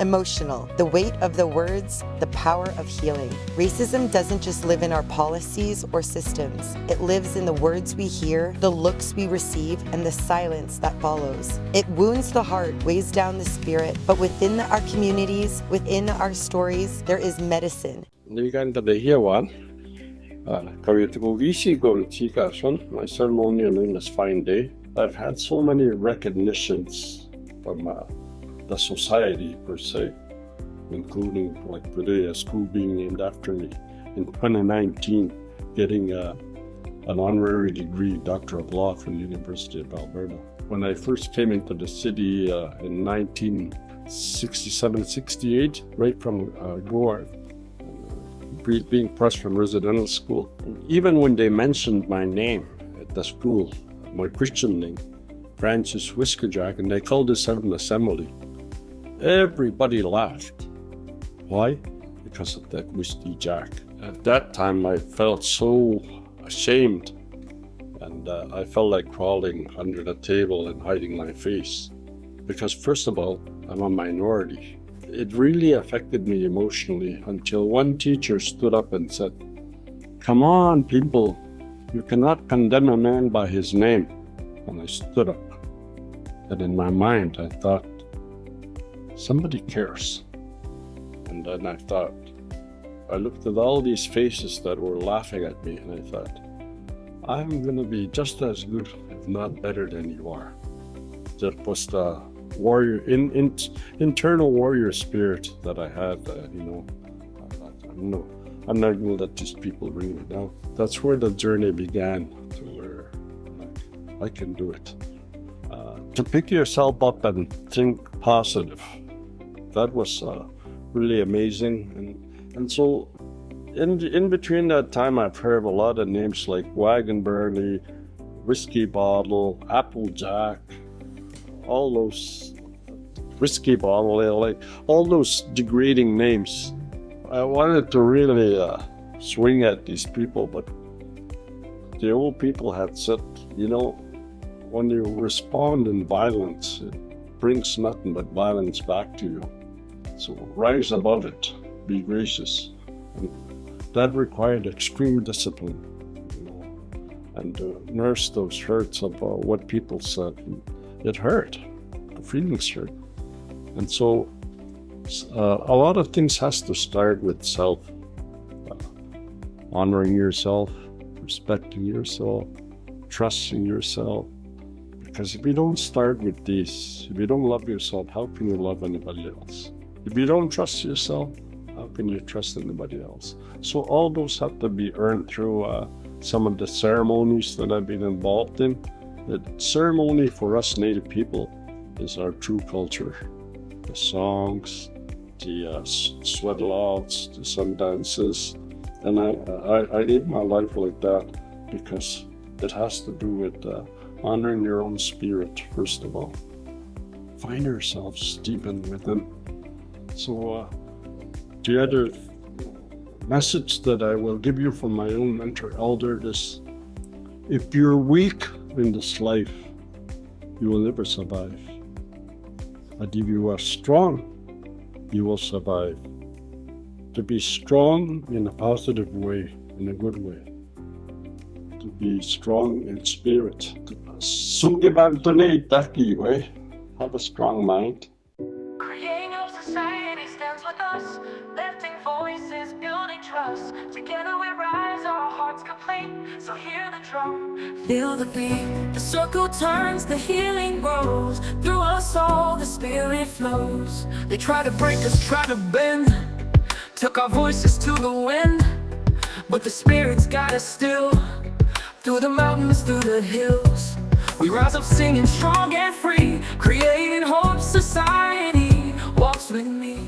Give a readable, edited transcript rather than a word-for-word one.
Emotional, the weight of the words, the power of healing. Racism doesn't just live in our policies or systems. It lives in the words we hear, the looks we receive, and the silence that follows. It wounds the heart, weighs down the spirit, but within our communities, within our stories, there is medicine. My ceremonial name is Fine Day. I've had so many recognitions from the society per se, including like today a school being named after me. In 2019, getting an honorary degree, Doctor of Law from the University of Alberta. When I first came into the city in 1967-68, right from Goa, being fresh from residential school. Even when they mentioned my name at the school, my Christian name, Francis Whiskeyjack, and they called this out an assembly, everybody laughed. Why? Because of that Whiskeyjack. At that time, I felt so ashamed, and I felt like crawling under the table and hiding my face. Because first of all, I'm a minority. It really affected me emotionally until one teacher stood up and said, "Come on, people, you cannot condemn a man by his name." And I stood up. And in my mind, I thought, somebody cares. And then I looked at all these faces that were laughing at me, and I thought, I'm going to be just as good, if not better than you are. That was the internal warrior spirit that I had. I'm not going to let these people bring me down. That's where the journey began, to where I can do it. To pick yourself up and think positive. That was really amazing. And so in between that time, I've heard a lot of names like Wagon Burley, Whiskey Bottle, Applejack, all those Whiskey Bottle, like all those degrading names. I wanted to really swing at these people, but the old people had said, when you respond in violence, it brings nothing but violence back to you. So rise above it, be gracious. And that required extreme discipline, and nurse those hurts of what people said. It hurt, the feelings hurt. And so a lot of things has to start with self, honoring yourself, respecting yourself, trusting yourself. Because if you don't start with these, if you don't love yourself, how can you love anybody else? If you don't trust yourself, how can you trust anybody else? So all those have to be earned through some of the ceremonies that I've been involved in. The ceremony for us Native people is our true culture. The songs, the sweat logs, the sun dances. And I live my life like that because it has to do with honoring your own spirit, first of all. Find yourselves deep in within. So the other message that I will give you from my own mentor elder is, if you're weak in this life, you will never survive. But if you are strong, you will survive. To be strong in a positive way, in a good way. To be strong in spirit. Have a strong mind. Creating a society stands with us, lifting voices, building trust. Together we rise, our hearts complete. So hear the drum, feel the beat. The circle turns, the healing grows. Through us all, the spirit flows. They try to break us, try to bend. Took our voices to the wind, but the spirit's got us still. Through the mountains, through the hills, we rise up singing strong and free, creating hope. Society walks with me.